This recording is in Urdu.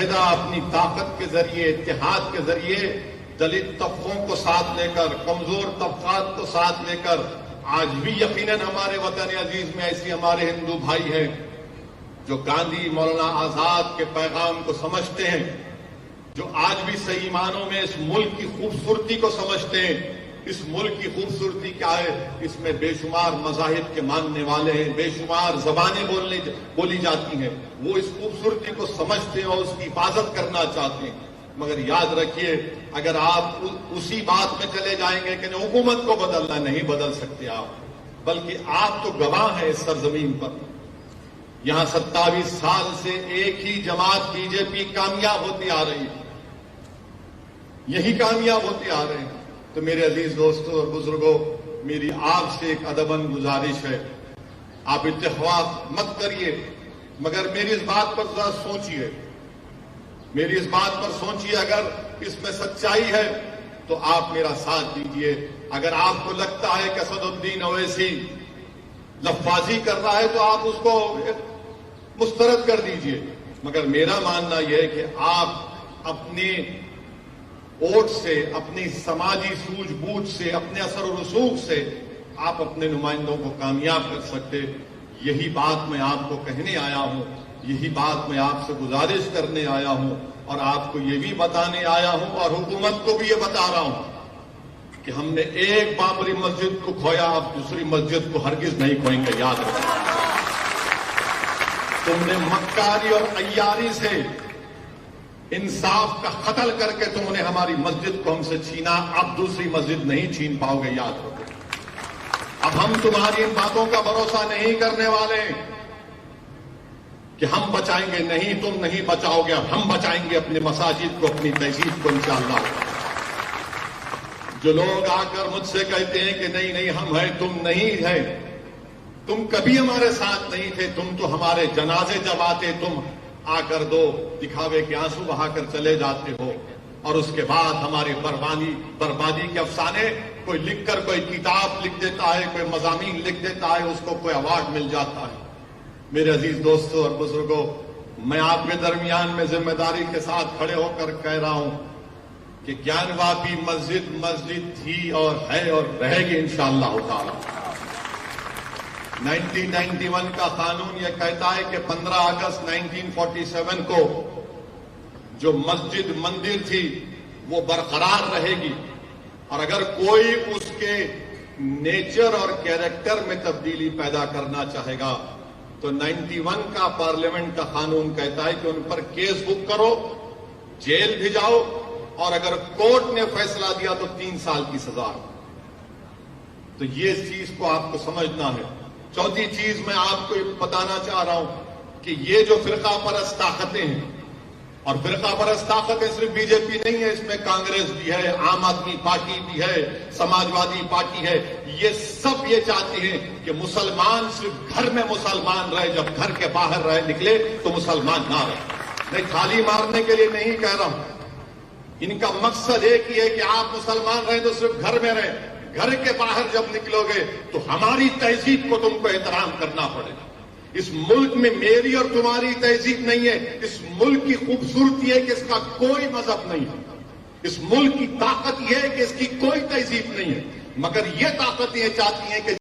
متحدہ اپنی طاقت کے ذریعے، اتحاد کے ذریعے دلت طبقوں کو ساتھ لے کر، کمزور طبقات کو ساتھ لے کر، آج بھی یقیناً ہمارے وطن عزیز میں ایسی ہمارے ہندو بھائی ہیں جو گاندھی، مولانا آزاد کے پیغام کو سمجھتے ہیں، جو آج بھی صحیح معنوں میں اس ملک کی خوبصورتی کو سمجھتے ہیں۔ اس ملک کی خوبصورتی کیا ہے؟ اس میں بے شمار مذاہب کے ماننے والے ہیں، بے شمار زبانیں بولی جاتی ہیں، وہ اس خوبصورتی کو سمجھتے ہیں اور اس کی حفاظت کرنا چاہتے ہیں۔ مگر یاد رکھیے، اگر آپ اسی بات میں چلے جائیں گے کہ حکومت کو بدلنا، نہیں بدل سکتے آپ، بلکہ آپ تو گواہ ہیں اس سرزمین پر۔ یہاں 27 سال سے ایک ہی جماعت بی جے پی کامیاب ہوتی آ رہی ہے، یہی کامیاب ہوتے آ رہے ہیں۔ تو میرے عزیز دوستوں اور بزرگوں، میری آپ سے ایک ادباً گزارش ہے، آپ اتفاق مت کریے، مگر میری اس بات پر ذرا سوچیے، میری اس بات پر سوچیے، اگر اس میں سچائی ہے تو آپ میرا ساتھ دیجیے۔ اگر آپ کو لگتا ہے کہ اسد الدین اویسی لفاظی کر رہا ہے تو آپ اس کو مسترد کر دیجیے، مگر میرا ماننا یہ ہے کہ آپ اپنے ووٹ سے، اپنی سماجی سوجھ بوجھ سے، اپنے اثر و رسوخ سے آپ اپنے نمائندوں کو کامیاب کر سکتے۔ یہی بات میں آپ کو کہنے آیا ہوں، یہی بات میں آپ سے گزارش کرنے آیا ہوں، اور آپ کو یہ بھی بتانے آیا ہوں اور حکومت کو بھی یہ بتا رہا ہوں کہ ہم نے ایک بابری مسجد کو کھویا، اب دوسری مسجد کو ہرگز نہیں کھوئیں گے، یاد رکھیں۔ تم نے مکاری اور عیاری سے انصاف کا قتل کر کے تم نے ہماری مسجد کو ہم سے چھینا، اب دوسری مسجد نہیں چھین پاؤ گے، یاد رکھو۔ اب ہم تمہاری ان باتوں کا بھروسہ نہیں کرنے والے کہ ہم بچائیں گے، نہیں، تم نہیں بچاؤ گے، اب ہم بچائیں گے اپنے مساجد کو، اپنی تہذیب کو، انشاءاللہ۔ جو لوگ آ کر مجھ سے کہتے ہیں کہ نہیں نہیں ہم ہیں، تم نہیں ہے، تم کبھی ہمارے ساتھ نہیں تھے، تم تو ہمارے جنازے جب آتے تم آ کر دو دکھاوے کے آنسو بہا کر چلے جاتے ہو، اور اس کے بعد ہماری بربادی کے افسانے کوئی لکھ کر کوئی کتاب لکھ دیتا ہے، کوئی مضامین لکھ دیتا ہے، اس کو کوئی ایوارڈ مل جاتا ہے۔ میرے عزیز دوستوں اور بزرگوں، میں آپ کے درمیان میں ذمہ داری کے ساتھ کھڑے ہو کر کہہ رہا ہوں کہ گیان واپی مسجد تھی اور ہے اور رہے گی انشاءاللہ تعالی۔ 1991 کا قانون یہ کہتا ہے کہ 15 اگست 1947 کو جو مسجد مندر تھی وہ برقرار رہے گی، اور اگر کوئی اس کے نیچر اور کیریکٹر میں تبدیلی پیدا کرنا چاہے گا تو 91 کا پارلیمنٹ کا قانون کہتا ہے کہ ان پر کیس بک کرو، جیل بھیجاؤ، اور اگر کورٹ نے فیصلہ دیا تو 3 سال کی سزا۔ تو یہ چیز کو آپ کو سمجھنا ہے۔ چوتھی چیز میں آپ کو بتانا چاہ رہا ہوں کہ یہ جو فرقہ پرست طاقتیں ہیں، اور فرقہ پرست طاقتیں صرف بی جے پی نہیں ہے، اس میں کانگریس بھی ہے، عام آدمی پارٹی بھی ہے، سماجوادی پارٹی ہے، یہ سب یہ چاہتے ہیں کہ مسلمان صرف گھر میں مسلمان رہے، جب گھر کے باہر نکلے تو مسلمان نہ رہے۔ میں تھالی مارنے کے لیے نہیں کہہ رہا ہوں، ان کا مقصد ایک ہی ہے کہ آپ مسلمان رہیں تو صرف گھر میں رہیں، گھر کے باہر جب نکلو گے تو ہماری تہذیب کو تم کو احترام کرنا پڑے گا۔ اس ملک میں میری اور تمہاری تہذیب نہیں ہے، اس ملک کی خوبصورتی ہے کہ اس کا کوئی مذہب نہیں ہے، اس ملک کی طاقت یہ ہے کہ اس کی کوئی تہذیب نہیں ہے، مگر یہ طاقت یہ چاہتی ہیں کہ